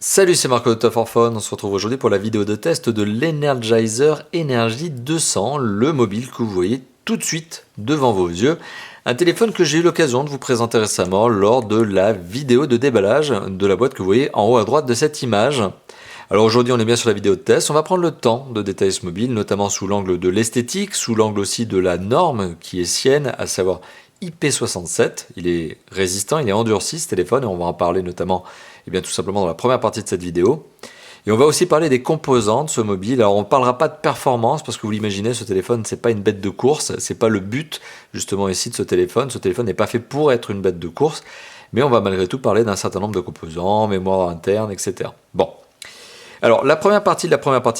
Salut, c'est Marco de Top for Phone. On se retrouve aujourd'hui pour la vidéo de test de l'Energizer Energy 200, le mobile que vous voyez tout de suite devant vos yeux. Un téléphone que j'ai eu l'occasion de vous présenter récemment lors de la vidéo de déballage de la boîte que vous voyez en haut à droite de cette image. Alors aujourd'hui on est bien sur la vidéo de test, on va prendre le temps de détailler ce mobile, notamment sous l'angle de l'esthétique, sous l'angle aussi de la norme qui est sienne, à savoir IP67. Il est résistant, il est endurci ce téléphone et on va en parler notamment tout simplement dans la première partie de cette vidéo. Et on va aussi parler des composants de ce mobile. Alors on ne parlera pas de performance parce que vous l'imaginez, ce téléphone c'est pas une bête de course, c'est pas le but justement ici de ce téléphone. Ce téléphone n'est pas fait pour être une bête de course, mais on va malgré tout parler d'un certain nombre de composants, mémoire interne, etc. Bon. Alors la première partie de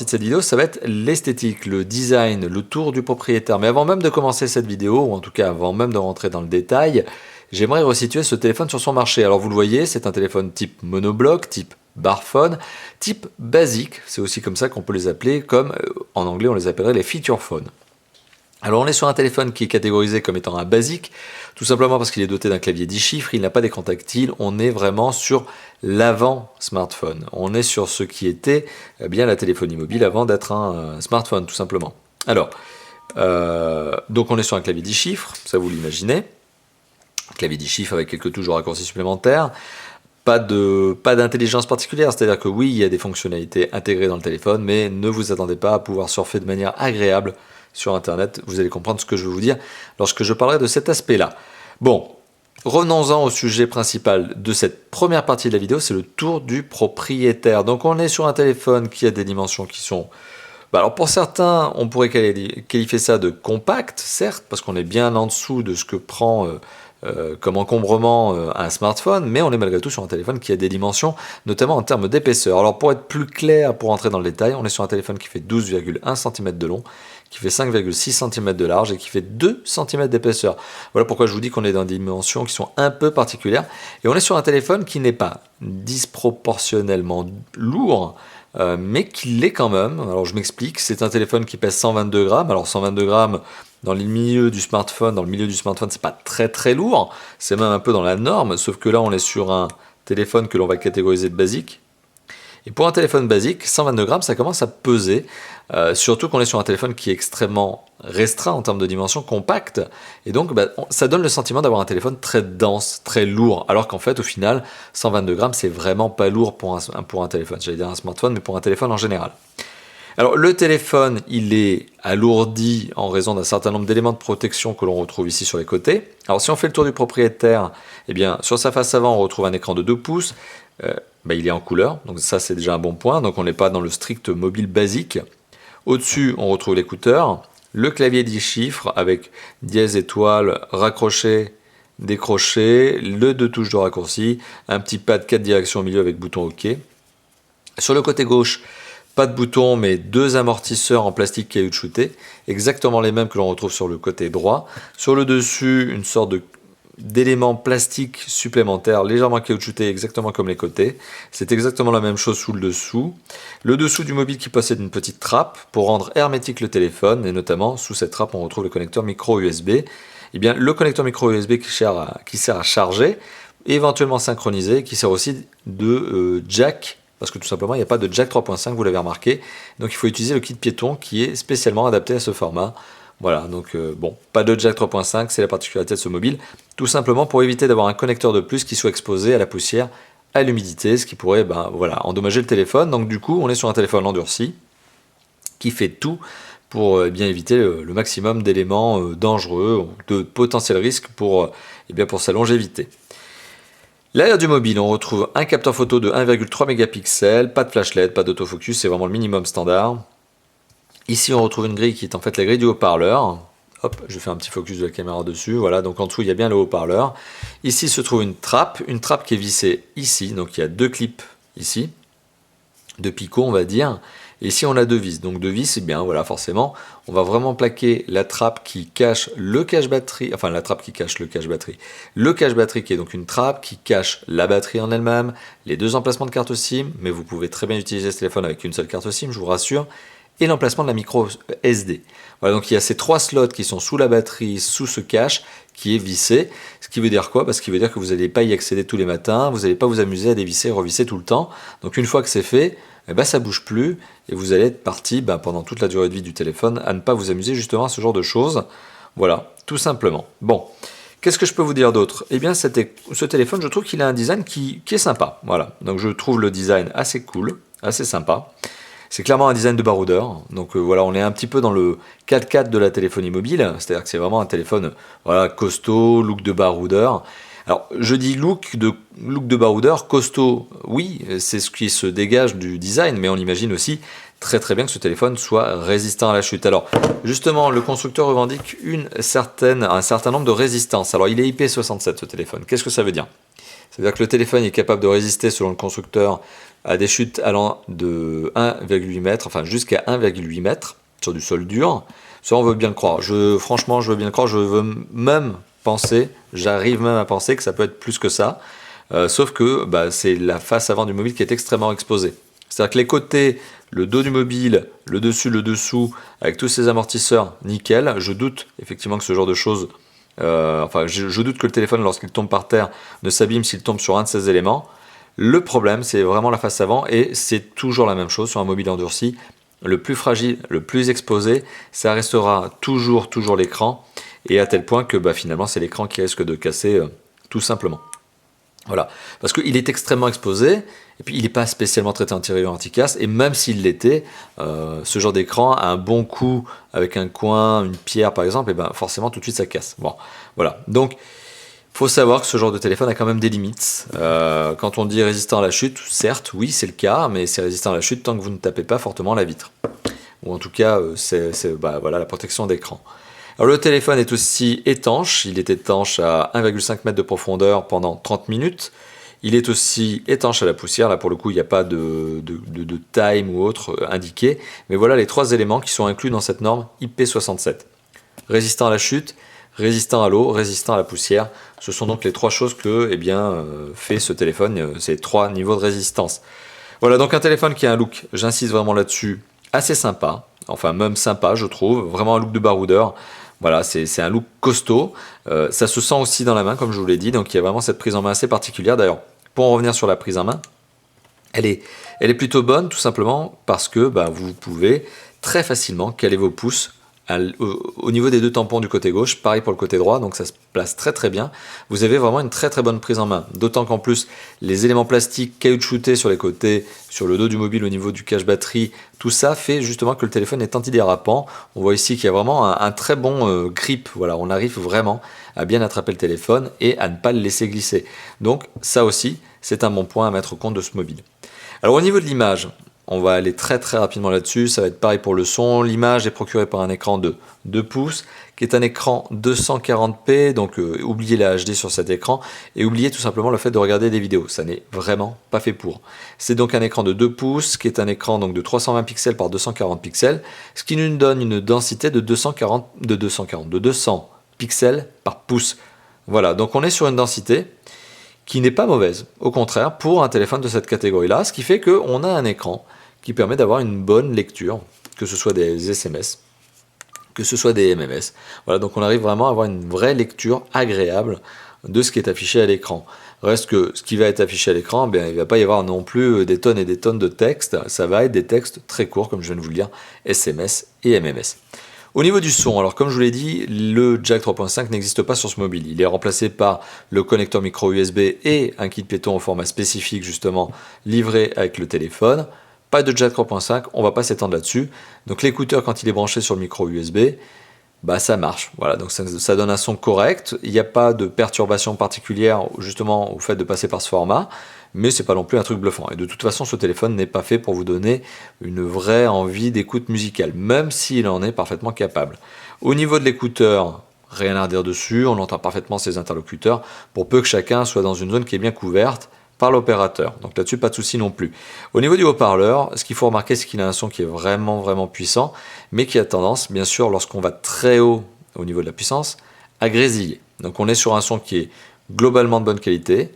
cette vidéo, ça va être l'esthétique, le design, le tour du propriétaire. Mais avant même de commencer cette vidéo, ou en tout cas avant même de rentrer dans le détail, j'aimerais resituer ce téléphone sur son marché. Alors vous le voyez, c'est un téléphone type monobloc, type barphone, type basique. C'est aussi comme ça qu'on peut les appeler, comme en anglais on les appellerait les feature phones. Alors on est sur un téléphone qui est catégorisé comme étant un basique, tout simplement parce qu'il est doté d'un clavier 10 chiffres, il n'a pas d'écran tactile, on est vraiment sur l'avant smartphone. On est sur ce qui était bien la téléphonie mobile avant d'être un smartphone tout simplement. Alors, donc on est sur un clavier 10 chiffres, ça vous l'imaginez, clavier 10 chiffres avec quelques touches de raccourcis supplémentaires. Pas d'intelligence particulière, c'est-à-dire que oui, il y a des fonctionnalités intégrées dans le téléphone, mais ne vous attendez pas à pouvoir surfer de manière agréable sur Internet. Vous allez comprendre ce que je veux vous dire lorsque je parlerai de cet aspect-là. Bon, revenons-en au sujet principal de cette première partie de la vidéo, c'est le tour du propriétaire. Donc on est sur un téléphone qui a des dimensions qui sont... alors pour certains, on pourrait qualifier ça de compact, certes, parce qu'on est bien en dessous de ce que prend... comme encombrement un smartphone, mais on est malgré tout sur un téléphone qui a des dimensions, notamment en termes d'épaisseur. Alors pour être plus clair, pour entrer dans le détail, on est sur un téléphone qui fait 12,1 cm de long, qui fait 5,6 cm de large et qui fait 2 cm d'épaisseur. Voilà pourquoi je vous dis qu'on est dans des dimensions qui sont un peu particulières. Et on est sur un téléphone qui n'est pas disproportionnellement lourd, mais qui l'est quand même. Alors je m'explique, c'est un téléphone qui pèse 122 grammes. Alors 122 grammes, dans le milieu du smartphone, c'est pas très très lourd, c'est même un peu dans la norme, sauf que là on est sur un téléphone que l'on va catégoriser de basique. Et pour un téléphone basique, 122 grammes, ça commence à peser, surtout qu'on est sur un téléphone qui est extrêmement restreint en termes de dimension, compact, et donc ça donne le sentiment d'avoir un téléphone très dense, très lourd, alors qu'en fait au final, 122 grammes, c'est vraiment pas lourd pour un téléphone, j'allais dire un smartphone, mais pour un téléphone en général. Alors le téléphone, il est alourdi en raison d'un certain nombre d'éléments de protection que l'on retrouve ici sur les côtés. Alors si on fait le tour du propriétaire, eh bien sur sa face avant, on retrouve un écran de 2 pouces. Il est en couleur, donc ça c'est déjà un bon point. Donc on n'est pas dans le strict mobile basique. Au-dessus, on retrouve l'écouteur, le clavier 10 chiffres avec dièse étoile, raccroché, décroché, le 2 touches de raccourci, un petit pad 4 directions au milieu avec bouton OK. Sur le côté gauche, pas de bouton, mais 2 amortisseurs en plastique caoutchouté, exactement les mêmes que l'on retrouve sur le côté droit. Sur le dessus, une sorte d'élément plastique supplémentaire, légèrement caoutchouté, exactement comme les côtés. C'est exactement la même chose sous le dessous. Le dessous du mobile qui possède une petite trappe pour rendre hermétique le téléphone, et notamment sous cette trappe, on retrouve le connecteur micro USB. Eh bien, le connecteur micro USB qui sert à charger, éventuellement synchronisé, qui sert aussi de jack, parce que tout simplement il n'y a pas de jack 3.5, vous l'avez remarqué, donc il faut utiliser le kit piéton qui est spécialement adapté à ce format. Voilà, donc pas de jack 3.5, c'est la particularité de ce mobile, tout simplement pour éviter d'avoir un connecteur de plus qui soit exposé à la poussière, à l'humidité, ce qui pourrait endommager le téléphone. Donc du coup on est sur un téléphone endurci qui fait tout pour bien éviter le maximum d'éléments dangereux, de potentiels risques pour sa longévité. L'arrière du mobile, on retrouve un capteur photo de 1,3 mégapixels, pas de flash LED, pas d'autofocus, c'est vraiment le minimum standard. Ici, on retrouve une grille qui est en fait la grille du haut-parleur. Hop, je fais un petit focus de la caméra dessus. Voilà, donc en dessous, il y a bien le haut-parleur. Ici se trouve une trappe qui est vissée ici. Donc il y a 2 clips ici, 2 picots, on va dire. Et ici, on a 2 vis. Donc 2 vis, forcément, on va vraiment plaquer la trappe qui cache le cache-batterie, enfin la trappe qui cache le cache-batterie. Le cache-batterie qui est donc une trappe qui cache la batterie en elle-même, les 2 emplacements de carte SIM, mais vous pouvez très bien utiliser ce téléphone avec une seule carte SIM, je vous rassure. et l'emplacement de la micro SD. Voilà, donc il y a ces 3 slots qui sont sous la batterie, sous ce cache qui est vissé. Ce qui veut dire quoi? Ce qui veut dire que vous n'allez pas y accéder tous les matins, vous n'allez pas vous amuser à dévisser et revisser tout le temps. Donc une fois que c'est fait, ça ne bouge plus et vous allez être parti pendant toute la durée de vie du téléphone à ne pas vous amuser justement à ce genre de choses. Voilà, tout simplement. Bon, qu'est-ce que je peux vous dire d'autre? Eh bien, ce téléphone, je trouve qu'il a un design qui est sympa. Voilà, donc je trouve le design assez cool, assez sympa. C'est clairement un design de baroudeur, donc voilà, on est un petit peu dans le 4x4 de la téléphonie mobile, c'est-à-dire que c'est vraiment un téléphone costaud, look de baroudeur. Alors je dis look de baroudeur, costaud, oui, c'est ce qui se dégage du design, mais on imagine aussi très très bien que ce téléphone soit résistant à la chute. Alors justement, le constructeur revendique un certain nombre de résistances. Alors il est IP67 ce téléphone, qu'est-ce que ça veut dire? C'est-à-dire que le téléphone est capable de résister, selon le constructeur, à des chutes allant de 1,8 m, enfin jusqu'à 1,8 m sur du sol dur. Ça, on veut bien le croire. Franchement, je veux bien le croire. Je veux même penser, j'arrive même à penser que ça peut être plus que ça. Sauf que c'est la face avant du mobile qui est extrêmement exposée. C'est-à-dire que les côtés, le dos du mobile, le dessus, le dessous, avec tous ces amortisseurs, nickel. Je doute effectivement que ce genre de choses... je doute que le téléphone, lorsqu'il tombe par terre, ne s'abîme s'il tombe sur un de ces éléments. Le problème, c'est vraiment la face avant, et c'est toujours la même chose sur un mobile endurci. Le plus fragile, le plus exposé, ça restera toujours l'écran, et à tel point que finalement, c'est l'écran qui risque de casser tout simplement. Voilà, parce qu'il est extrêmement exposé, et puis il n'est pas spécialement traité anti-casse, et même s'il l'était, ce genre d'écran a un bon coup avec un coin, une pierre par exemple, et forcément tout de suite ça casse. Bon, voilà, donc il faut savoir que ce genre de téléphone a quand même des limites. Quand on dit résistant à la chute, certes, oui c'est le cas, mais c'est résistant à la chute tant que vous ne tapez pas fortement la vitre. Ou en tout cas, voilà, la protection d'écran. Alors le téléphone est aussi étanche, il est étanche à 1,5 m de profondeur pendant 30 minutes. Il est aussi étanche à la poussière, là pour le coup il n'y a pas de time ou autre indiqué. Mais voilà les 3 éléments qui sont inclus dans cette norme IP67. Résistant à la chute, résistant à l'eau, résistant à la poussière. Ce sont donc les 3 choses que fait ce téléphone, ces 3 niveaux de résistance. Voilà donc un téléphone qui a un look, j'insiste vraiment là-dessus, assez sympa. Enfin même sympa je trouve, vraiment un look de baroudeur. Voilà, c'est un look costaud, ça se sent aussi dans la main comme je vous l'ai dit, donc il y a vraiment cette prise en main assez particulière. D'ailleurs, pour en revenir sur la prise en main, elle est plutôt bonne tout simplement parce que vous pouvez très facilement caler vos pouces au niveau des 2 tampons du côté gauche, pareil pour le côté droit, donc ça se place très très bien. Vous avez vraiment une très très bonne prise en main, d'autant qu'en plus les éléments plastiques caoutchoutés sur les côtés, sur le dos du mobile au niveau du cache batterie, tout ça fait justement que le téléphone est antidérapant. On voit ici qu'il y a vraiment un très bon grip, voilà, on arrive vraiment à bien attraper le téléphone et à ne pas le laisser glisser. Donc ça aussi, c'est un bon point à mettre au compte de ce mobile. Alors au niveau de l'image, on va aller très très rapidement là-dessus, ça va être pareil pour le son. L'image est procurée par un écran de 2 pouces, qui est un écran 240p, donc oubliez la HD sur cet écran, et oubliez tout simplement le fait de regarder des vidéos, ça n'est vraiment pas fait pour. C'est donc un écran de 2 pouces, qui est un écran donc de 320 pixels par 240 pixels, ce qui nous donne une densité de 200 pixels par pouce. Voilà, donc on est sur une densité qui n'est pas mauvaise, au contraire, pour un téléphone de cette catégorie-là, ce qui fait qu'on a un écran qui permet d'avoir une bonne lecture, que ce soit des SMS, que ce soit des MMS. Voilà, donc on arrive vraiment à avoir une vraie lecture agréable de ce qui est affiché à l'écran. Reste que ce qui va être affiché à l'écran, il ne va pas y avoir non plus des tonnes et des tonnes de textes, ça va être des textes très courts, comme je viens de vous le dire, SMS et MMS. Au niveau du son, alors comme je vous l'ai dit, le jack 3.5 n'existe pas sur ce mobile. Il est remplacé par le connecteur micro USB et un kit piéton au format spécifique justement livré avec le téléphone. Pas de jack 3.5, on va pas s'étendre là-dessus. Donc l'écouteur quand il est branché sur le micro USB, ça marche. Voilà, donc ça donne un son correct. Il n'y a pas de perturbation particulière justement au fait de passer par ce format. Mais c'est pas non plus un truc bluffant. Et de toute façon, ce téléphone n'est pas fait pour vous donner une vraie envie d'écoute musicale, même s'il en est parfaitement capable. Au niveau de l'écouteur, rien à redire dessus, on entend parfaitement ses interlocuteurs, pour peu que chacun soit dans une zone qui est bien couverte par l'opérateur. Donc là-dessus, pas de souci non plus. Au niveau du haut-parleur, ce qu'il faut remarquer, c'est qu'il a un son qui est vraiment puissant, mais qui a tendance, bien sûr, lorsqu'on va très haut au niveau de la puissance, à grésiller. Donc on est sur un son qui est globalement de bonne qualité,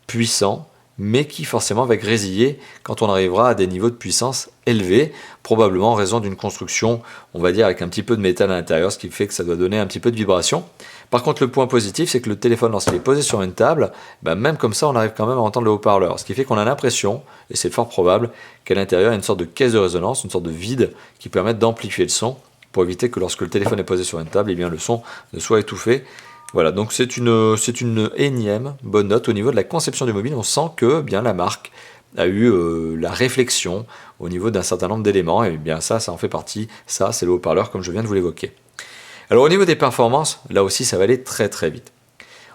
puissant, mais qui forcément va grésiller quand on arrivera à des niveaux de puissance élevés, probablement en raison d'une construction, on va dire, avec un petit peu de métal à l'intérieur, ce qui fait que ça doit donner un petit peu de vibration. Par contre, le point positif, c'est que le téléphone, lorsqu'il est posé sur une table, même comme ça, on arrive quand même à entendre le haut-parleur, ce qui fait qu'on a l'impression, et c'est fort probable, qu'à l'intérieur, il y a une sorte de caisse de résonance, une sorte de vide qui permet d'amplifier le son, pour éviter que lorsque le téléphone est posé sur une table, eh bien, le son ne soit étouffé. Voilà, donc c'est une énième bonne note au niveau de la conception du mobile. On sent que bien la marque a eu la réflexion au niveau d'un certain nombre d'éléments, et bien ça en fait partie. Ça, c'est le haut-parleur, comme je viens de vous l'évoquer. Alors au niveau des performances, là aussi, ça va aller très très vite.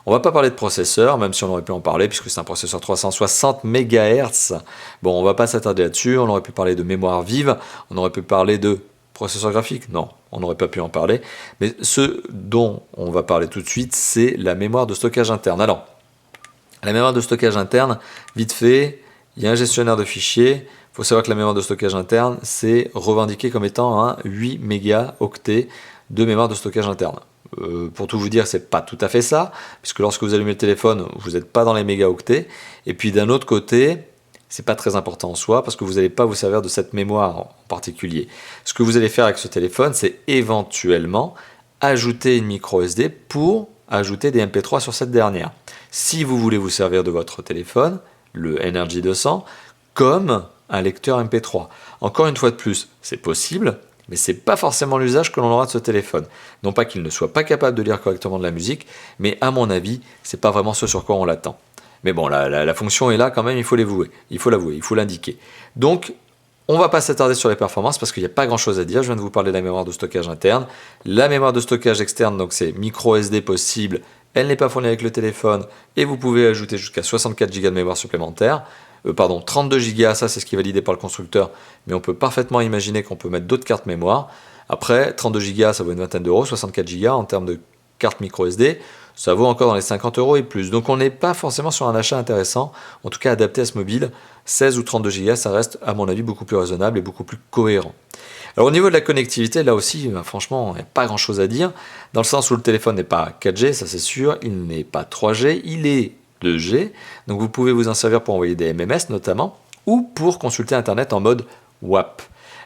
On va pas parler de processeur, même si on aurait pu en parler, puisque c'est un processeur 360 MHz. Bon, on va pas s'attarder là-dessus. On aurait pu parler de mémoire vive, on aurait pu parler de processeur graphique, non, on n'aurait pas pu en parler. Mais ce dont on va parler tout de suite, c'est la mémoire de stockage interne. Alors, la mémoire de stockage interne, vite fait, il y a un gestionnaire de fichiers. Il faut savoir que la mémoire de stockage interne, c'est revendiqué comme étant un 8 mégaoctets de mémoire de stockage interne. Pour tout vous dire, c'est pas tout à fait ça, puisque lorsque vous allumez le téléphone, vous n'êtes pas dans les mégaoctets. Et puis d'un autre côté, c'est pas très important en soi, parce que vous n'allez pas vous servir de cette mémoire en particulier. Ce que vous allez faire avec ce téléphone, c'est éventuellement ajouter une micro SD pour ajouter des MP3 sur cette dernière. Si vous voulez vous servir de votre téléphone, le NRJ 200, comme un lecteur MP3. Encore une fois de plus, c'est possible, mais c'est pas forcément l'usage que l'on aura de ce téléphone. Non pas qu'il ne soit pas capable de lire correctement de la musique, mais à mon avis, c'est pas vraiment ce sur quoi on l'attend. Mais bon, la fonction est là quand même, il faut l'avouer, il faut l'indiquer. Donc, on ne va pas s'attarder sur les performances parce qu'il n'y a pas grand chose à dire. Je viens de vous parler de la mémoire de stockage interne. La mémoire de stockage externe, donc c'est micro SD possible, elle n'est pas fournie avec le téléphone et vous pouvez ajouter jusqu'à 64 Go de mémoire supplémentaire. 32 Go, ça c'est ce qui est validé par le constructeur, mais on peut parfaitement imaginer qu'on peut mettre d'autres cartes mémoire. Après, 32 Go, ça vaut une vingtaine d'euros, 64 Go en termes de carte micro SD, ça vaut encore dans les 50 euros et plus. Donc on n'est pas forcément sur un achat intéressant, en tout cas adapté à ce mobile. 16 ou 32 Go, ça reste à mon avis beaucoup plus raisonnable et beaucoup plus cohérent. Alors au niveau de la connectivité, là aussi, franchement, il n'y a pas grand chose à dire, dans le sens où le téléphone n'est pas 4G, ça c'est sûr, il n'est pas 3G, il est 2G, donc vous pouvez vous en servir pour envoyer des MMS notamment, ou pour consulter Internet en mode WAP.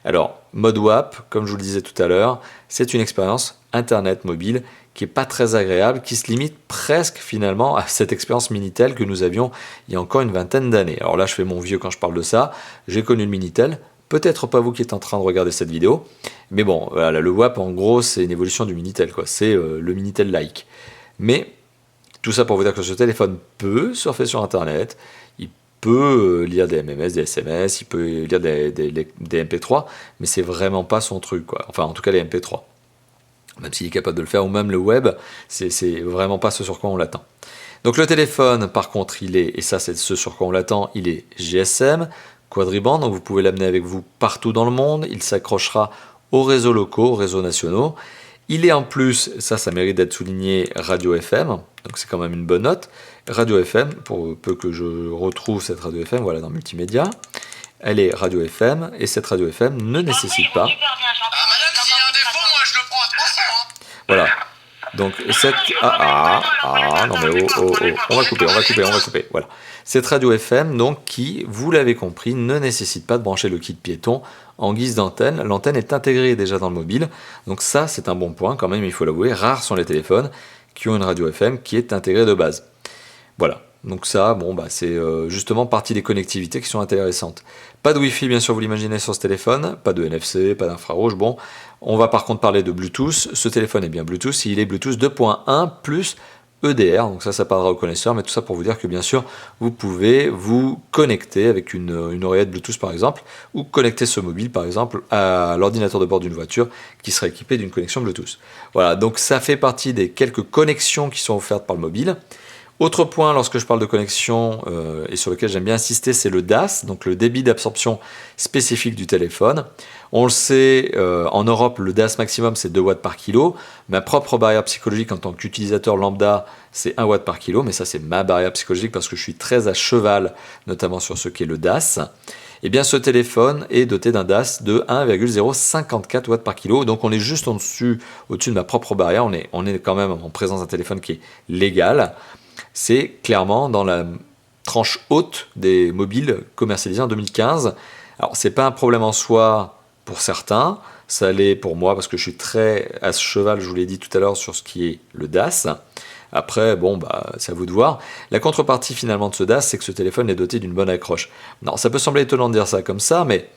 Alors, mode WAP, comme je vous le disais tout à l'heure, c'est une expérience Internet mobile qui n'est pas très agréable, qui se limite presque finalement à cette expérience Minitel que nous avions il y a encore une vingtaine d'années. Alors là, je fais mon vieux quand je parle de ça, j'ai connu le Minitel, peut-être pas vous qui êtes en train de regarder cette vidéo, mais bon, voilà, le WAP en gros c'est une évolution du Minitel, quoi. C'est le Minitel-like. Mais tout ça pour vous dire que ce téléphone peut surfer sur Internet, il peut lire des MMS, des SMS, il peut lire des MP3, mais c'est vraiment pas son truc, quoi. Enfin, en tout cas, les MP3. Même s'il est capable de le faire, ou même le web, c'est vraiment pas ce sur quoi on l'attend. Donc le téléphone, par contre, il est, et ça c'est ce sur quoi on l'attend, il est GSM, quadriband, donc vous pouvez l'amener avec vous partout dans le monde, il s'accrochera aux réseaux locaux, aux réseaux nationaux. Il est en plus, ça mérite d'être souligné, radio FM, donc c'est quand même une bonne note. Radio FM, pour peu que je retrouve cette radio FM, voilà, dans Multimédia, elle est radio FM, et cette radio FM ne nécessite pas... Voilà. Donc cette non mais on va couper. Voilà. Cette radio FM donc qui, vous l'avez compris, ne nécessite pas de brancher le kit piéton en guise d'antenne. L'antenne est intégrée déjà dans le mobile. Donc ça c'est un bon point quand même, il faut l'avouer. Rares sont les téléphones qui ont une radio FM qui est intégrée de base. Voilà. Donc ça, c'est justement partie des connectivités qui sont intéressantes. Pas de Wi-Fi, bien sûr, vous l'imaginez sur ce téléphone, pas de NFC, pas d'infrarouge. Bon, on va par contre parler de Bluetooth. Ce téléphone est bien Bluetooth, il est Bluetooth 2.1 plus EDR, donc ça parlera aux connaisseurs, mais tout ça pour vous dire que bien sûr, vous pouvez vous connecter avec une oreillette Bluetooth par exemple, ou connecter ce mobile par exemple à l'ordinateur de bord d'une voiture qui sera équipé d'une connexion Bluetooth. Voilà, donc ça fait partie des quelques connexions qui sont offertes par le mobile. Autre point lorsque je parle de connexion et sur lequel j'aime bien insister, c'est le DAS, donc le débit d'absorption spécifique du téléphone. On le sait, en Europe, le DAS maximum c'est 2 watts par kilo. Ma propre barrière psychologique en tant qu'utilisateur lambda, c'est 1 watt par kilo, mais ça c'est ma barrière psychologique parce que je suis très à cheval, notamment sur ce qu'est le DAS. Eh bien ce téléphone est doté d'un DAS de 1,054 watts par kilo, donc on est juste au-dessus de ma propre barrière, on est quand même en présence d'un téléphone qui est légal. C'est clairement dans la tranche haute des mobiles commercialisés en 2015. Alors, c'est pas un problème en soi pour certains, ça l'est pour moi parce que je suis très à cheval, je vous l'ai dit tout à l'heure, sur ce qui est le DAS. Après, bon, c'est à vous de voir. La contrepartie finalement de ce DAS, c'est que ce téléphone est doté d'une bonne accroche. Non, ça peut sembler étonnant de dire ça comme ça, mais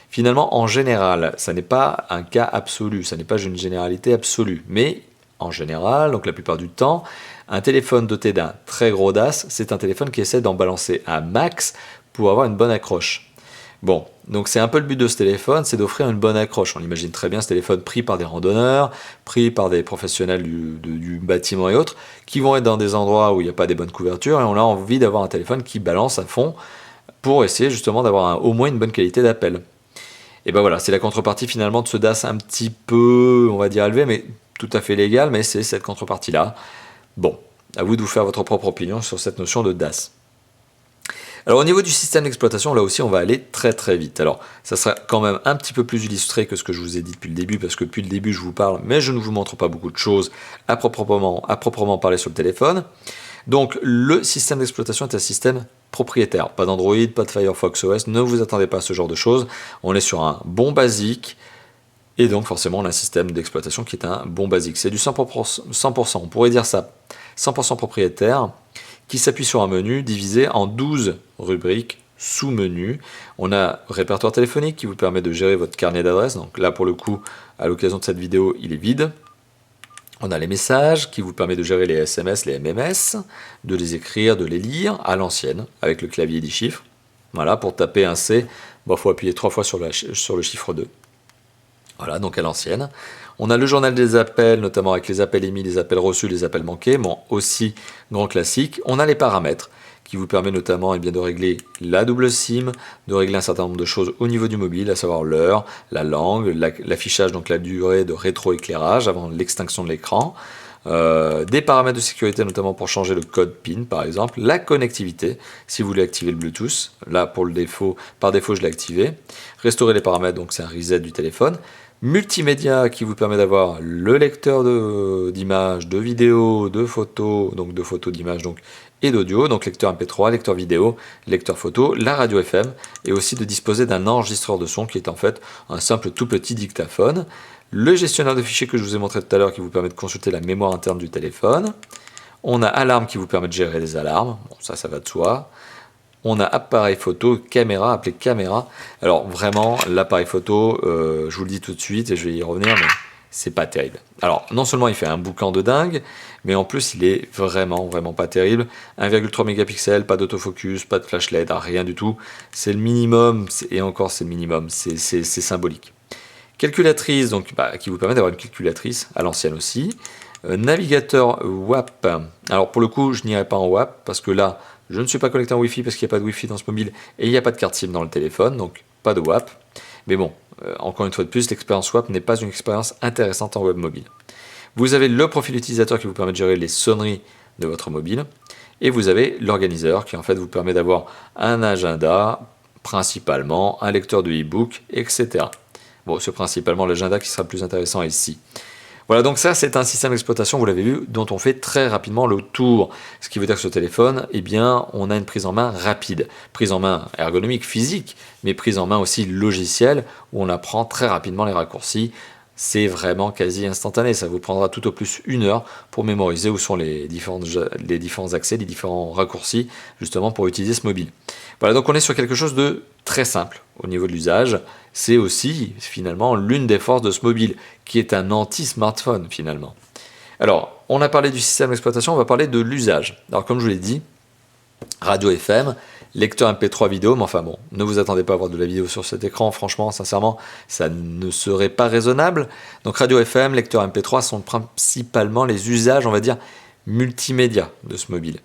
finalement, en général, ça n'est pas un cas absolu, ça n'est pas une généralité absolue. Mais en général, donc la plupart du temps, un téléphone doté d'un très gros DAS, c'est un téléphone qui essaie d'en balancer un max pour avoir une bonne accroche. Bon, donc c'est un peu le but de ce téléphone, c'est d'offrir une bonne accroche. On imagine très bien ce téléphone pris par des randonneurs, pris par des professionnels du bâtiment et autres, qui vont être dans des endroits où il n'y a pas des bonnes couvertures, et on a envie d'avoir un téléphone qui balance à fond pour essayer justement d'avoir au moins une bonne qualité d'appel. Et ben voilà, c'est la contrepartie finalement de ce DAS un petit peu, on va dire élevé, mais tout à fait légal, mais c'est cette contrepartie-là. Bon, à vous de vous faire votre propre opinion sur cette notion de DAS. Alors au niveau du système d'exploitation, là aussi on va aller très très vite. Alors ça sera quand même un petit peu plus illustré que ce que je vous ai dit depuis le début, parce que depuis le début je vous parle, mais je ne vous montre pas beaucoup de choses à proprement parler sur le téléphone. Donc le système d'exploitation est un système propriétaire, pas d'Android, pas de Firefox OS, ne vous attendez pas à ce genre de choses. On est sur un bon basique, et donc forcément on a un système d'exploitation qui est un bon basique. C'est du 100%, on pourrait dire ça, 100% propriétaire, qui s'appuie sur un menu divisé en 12 rubriques sous-menus. On a répertoire téléphonique qui vous permet de gérer votre carnet d'adresses. Donc là, pour le coup, à l'occasion de cette vidéo, il est vide. On a les messages qui vous permet de gérer les SMS, les MMS, de les écrire, de les lire à l'ancienne avec le clavier 10 chiffres. Voilà, pour taper un C, il faut appuyer 3 fois sur le chiffre 2. Voilà, donc à l'ancienne. On a le journal des appels, notamment avec les appels émis, les appels reçus, les appels manqués, bon, aussi grand classique. On a les paramètres, qui vous permet notamment de régler la double SIM, de régler un certain nombre de choses au niveau du mobile, à savoir l'heure, la langue, l'affichage, donc la durée de rétroéclairage avant l'extinction de l'écran. Des paramètres de sécurité, notamment pour changer le code PIN par exemple, la connectivité, si vous voulez activer le Bluetooth, là par défaut je l'ai activé, restaurer les paramètres, donc c'est un reset du téléphone, multimédia qui vous permet d'avoir le lecteur d'images, de vidéos, de photos, donc de photos, d'images donc, et d'audio, donc lecteur MP3, lecteur vidéo, lecteur photo, la radio FM, et aussi de disposer d'un enregistreur de son qui est en fait un simple tout petit dictaphone. Le gestionnaire de fichiers que je vous ai montré tout à l'heure qui vous permet de consulter la mémoire interne du téléphone. On a alarme qui vous permet de gérer les alarmes, bon, ça va de soi. On a appareil photo, caméra, appelé caméra. Alors vraiment, l'appareil photo, je vous le dis tout de suite et je vais y revenir, mais c'est pas terrible. Alors non seulement il fait un boucan de dingue, mais en plus il est vraiment pas terrible. 1,3 mégapixels, pas d'autofocus, pas de flash LED, rien du tout. C'est le minimum, et encore c'est le minimum, c'est symbolique. Calculatrice, donc, qui vous permet d'avoir une calculatrice à l'ancienne aussi. Navigateur WAP. Alors pour le coup, je n'irai pas en WAP parce que là, je ne suis pas connecté en Wi-Fi parce qu'il n'y a pas de Wi-Fi dans ce mobile et il n'y a pas de carte SIM dans le téléphone, donc pas de WAP. Mais bon, encore une fois de plus, l'expérience WAP n'est pas une expérience intéressante en web mobile. Vous avez le profil utilisateur qui vous permet de gérer les sonneries de votre mobile. Et vous avez l'organiseur qui en fait vous permet d'avoir un agenda, principalement, un lecteur de e-book, etc. Bon, c'est principalement l'agenda qui sera le plus intéressant ici. Voilà, donc ça, c'est un système d'exploitation, vous l'avez vu, dont on fait très rapidement le tour. Ce qui veut dire que ce téléphone, eh bien, on a une prise en main rapide. Prise en main ergonomique, physique, mais prise en main aussi logicielle, où on apprend très rapidement les raccourcis. C'est vraiment quasi instantané. Ça vous prendra tout au plus 1 heure pour mémoriser où sont les différents accès, les différents raccourcis, justement pour utiliser ce mobile. Voilà, donc on est sur quelque chose de très simple au niveau de l'usage. C'est aussi finalement l'une des forces de ce mobile, qui est un anti-smartphone finalement. Alors, on a parlé du système d'exploitation, on va parler de l'usage. Alors comme je vous l'ai dit, radio FM, lecteur MP3 vidéo, mais enfin bon, ne vous attendez pas à avoir de la vidéo sur cet écran, franchement, sincèrement, ça ne serait pas raisonnable. Donc radio FM, lecteur MP3 sont principalement les usages, on va dire, multimédia de ce mobile.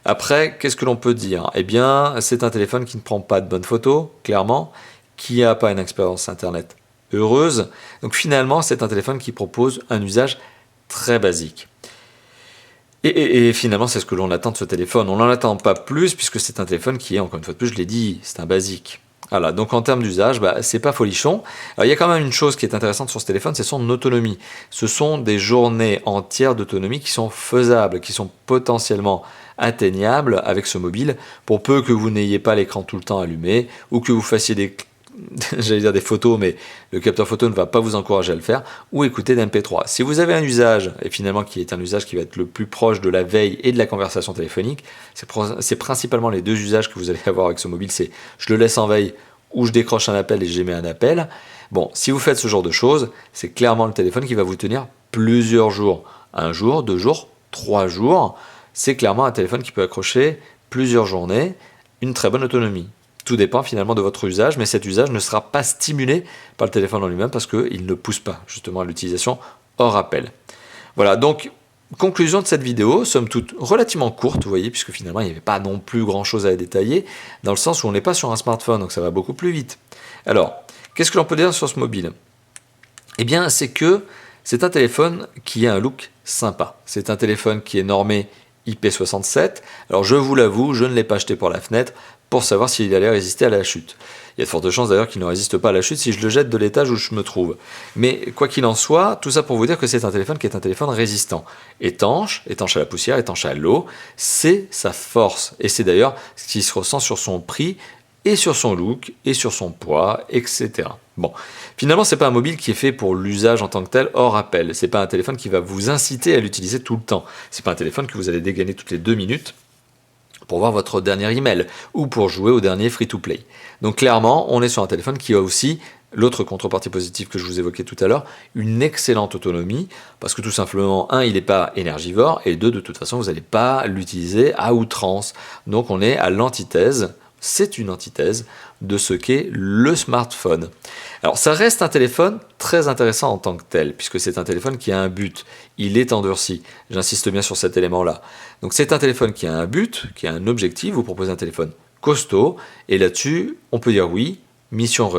Après, qu'est-ce que l'on peut dire? Eh bien, c'est un téléphone qui ne prend pas de bonnes photos, clairement, qui n'a pas une expérience Internet heureuse. Donc finalement, c'est un téléphone qui propose un usage très basique. Et finalement, c'est ce que l'on attend de ce téléphone. On n'en attend pas plus, puisque c'est un téléphone qui est, encore une fois de plus, je l'ai dit, c'est un basique. Voilà, donc en termes d'usage, c'est pas folichon. Alors, il y a quand même une chose qui est intéressante sur ce téléphone, c'est son autonomie. Ce sont des journées entières d'autonomie qui sont faisables, qui sont potentiellement atteignable avec ce mobile, pour peu que vous n'ayez pas l'écran tout le temps allumé, ou que vous fassiez j'allais dire des photos, mais le capteur photo ne va pas vous encourager à le faire, ou écouter des MP3. Si vous avez un usage, et finalement qui est un usage qui va être le plus proche de la veille et de la conversation téléphonique, c'est principalement les deux usages que vous allez avoir avec ce mobile, c'est je le laisse en veille, ou je décroche un appel et j'émets un appel. Bon, si vous faites ce genre de choses, c'est clairement le téléphone qui va vous tenir plusieurs jours. Un jour, 2 jours, 3 jours, c'est clairement un téléphone qui peut accrocher plusieurs journées, une très bonne autonomie. Tout dépend finalement de votre usage, mais cet usage ne sera pas stimulé par le téléphone en lui-même parce qu'il ne pousse pas justement à l'utilisation hors appel. Voilà, donc conclusion de cette vidéo, somme toute relativement courte, vous voyez, puisque finalement il n'y avait pas non plus grand-chose à détailler, dans le sens où on n'est pas sur un smartphone, donc ça va beaucoup plus vite. Alors, qu'est-ce que l'on peut dire sur ce mobile? Eh bien, c'est que c'est un téléphone qui a un look sympa. C'est un téléphone qui est normé IP67. Alors je vous l'avoue, je ne l'ai pas acheté pour la fenêtre pour savoir s'il allait résister à la chute. Il y a de fortes chances d'ailleurs qu'il ne résiste pas à la chute si je le jette de l'étage où je me trouve. Mais quoi qu'il en soit, tout ça pour vous dire que c'est un téléphone qui est un téléphone résistant. Étanche à la poussière, étanche à l'eau, c'est sa force. Et c'est d'ailleurs ce qui se ressent sur son prix et sur son look, et sur son poids, etc. Bon, finalement, c'est pas un mobile qui est fait pour l'usage en tant que tel hors appel. C'est pas un téléphone qui va vous inciter à l'utiliser tout le temps. C'est pas un téléphone que vous allez dégainer toutes les 2 minutes pour voir votre dernier email ou pour jouer au dernier free-to-play. Donc clairement, on est sur un téléphone qui a aussi l'autre contrepartie positive que je vous évoquais tout à l'heure, une excellente autonomie, parce que tout simplement, un, il n'est pas énergivore, et deux, de toute façon, vous n'allez pas l'utiliser à outrance. Donc on est à l'antithèse. C'est une antithèse de ce qu'est le smartphone. Alors ça reste un téléphone très intéressant en tant que tel, puisque c'est un téléphone qui a un but, il est endurci, j'insiste bien sur cet élément-là. Donc c'est un téléphone qui a un but, qui a un objectif, vous proposez un téléphone costaud, et là-dessus, on peut dire oui, mission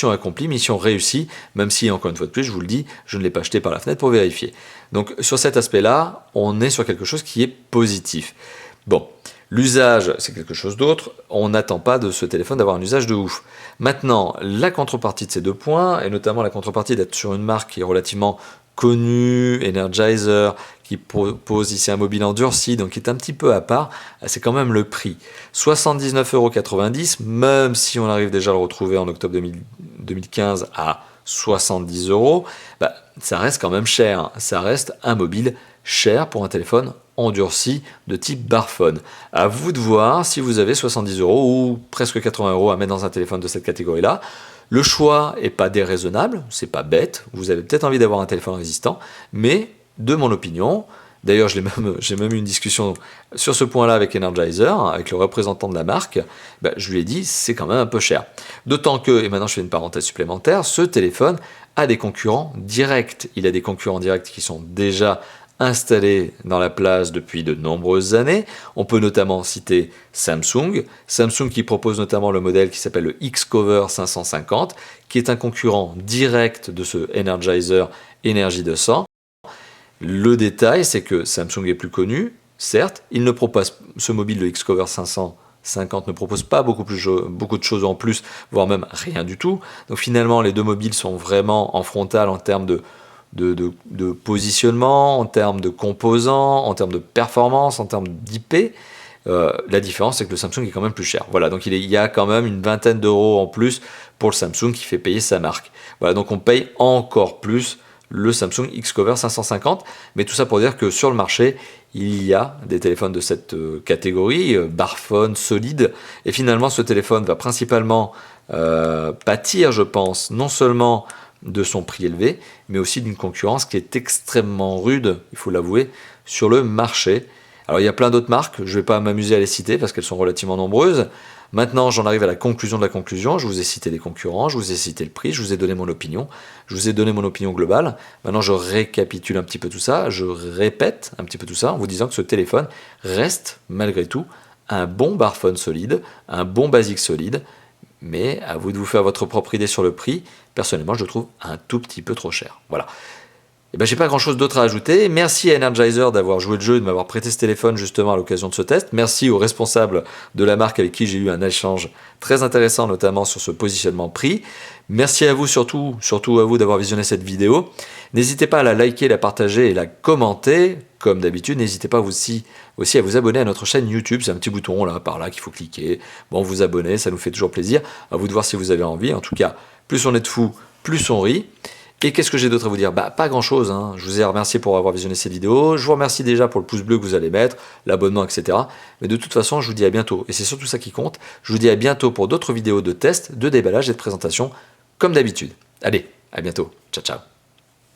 accomplie, mission réussie, même si, encore une fois de plus, je vous le dis, je ne l'ai pas acheté par la fenêtre pour vérifier. Donc sur cet aspect-là, on est sur quelque chose qui est positif. Bon, l'usage, c'est quelque chose d'autre. On n'attend pas de ce téléphone d'avoir un usage de ouf. Maintenant, la contrepartie de ces 2 points, et notamment la contrepartie d'être sur une marque qui est relativement connue, Energizer, qui propose ici un mobile endurci, donc qui est un petit peu à part, c'est quand même le prix. 79,90 €, même si on arrive déjà à le retrouver en octobre 2015 à 70 €, bah, ça reste quand même cher. Ça reste un mobile cher pour un téléphone endurci de type Barphone. À vous de voir si vous avez 70 € ou presque 80 € à mettre dans un téléphone de cette catégorie-là. Le choix n'est pas déraisonnable, c'est pas bête. Vous avez peut-être envie d'avoir un téléphone résistant, mais de mon opinion, d'ailleurs j'ai même eu une discussion sur ce point-là avec Energizer, avec le représentant de la marque, ben, je lui ai dit c'est quand même un peu cher. D'autant que, et maintenant je fais une parenthèse supplémentaire, ce téléphone a des concurrents directs. Il a des concurrents directs qui sont déjà installé dans la place depuis de nombreuses années. On peut notamment citer Samsung qui propose notamment le modèle qui s'appelle le Xcover 550, qui est un concurrent direct de ce Energizer Energy 200. Le détail, c'est que Samsung est plus connu, certes, il ne propose, ce mobile, le Xcover 550 ne propose pas beaucoup de choses en plus, voire même rien du tout. Donc finalement, les deux mobiles sont vraiment en frontal en termes de positionnement, en termes de composants, en termes de performance, en termes d'IP. La différence, c'est que le Samsung est quand même plus cher. Voilà, donc il y a quand même une vingtaine d'euros en plus pour le Samsung qui fait payer sa marque. Voilà, donc on paye encore plus le Samsung Xcover 550. Mais tout ça pour dire que sur le marché, il y a des téléphones de cette catégorie, Barphone, solide. Et finalement, ce téléphone va principalement pâtir, je pense, non seulement de son prix élevé, mais aussi d'une concurrence qui est extrêmement rude, il faut l'avouer, sur le marché. Alors il y a plein d'autres marques, je ne vais pas m'amuser à les citer parce qu'elles sont relativement nombreuses. Maintenant, j'en arrive à la conclusion de la conclusion. Je vous ai cité les concurrents, je vous ai cité le prix, je vous ai donné mon opinion, je vous ai donné mon opinion globale. Maintenant, je récapitule un petit peu tout ça, je répète un petit peu tout ça en vous disant que ce téléphone reste, malgré tout, un bon Barphone solide, un bon Basic solide, mais à vous de vous faire votre propre idée sur le prix. Personnellement, je le trouve un tout petit peu trop cher. Voilà. Et ben, j'ai pas grand chose d'autre à ajouter. Merci à Energizer d'avoir joué le jeu et de m'avoir prêté ce téléphone justement à l'occasion de ce test. Merci aux responsables de la marque avec qui j'ai eu un échange très intéressant, notamment sur ce positionnement prix. Merci à vous surtout à vous d'avoir visionné cette vidéo. N'hésitez pas à la liker, la partager et la commenter. comme d'habitude, n'hésitez pas aussi à vous abonner à notre chaîne YouTube. C'est un petit bouton là, par là qu'il faut cliquer. Bon, vous abonner, ça nous fait toujours plaisir. À vous de voir si vous avez envie. En tout cas, plus on est de fous, plus on rit. Et qu'est-ce que j'ai d'autre à vous dire? Pas grand chose, hein. Je vous ai remercié pour avoir visionné cette vidéo. Je vous remercie déjà pour le pouce bleu que vous allez mettre, l'abonnement, etc. Mais de toute façon, je vous dis à bientôt. Et c'est surtout ça qui compte. Je vous dis à bientôt pour d'autres vidéos de tests, de déballage et de présentation, comme d'habitude. Allez, à bientôt. Ciao, ciao.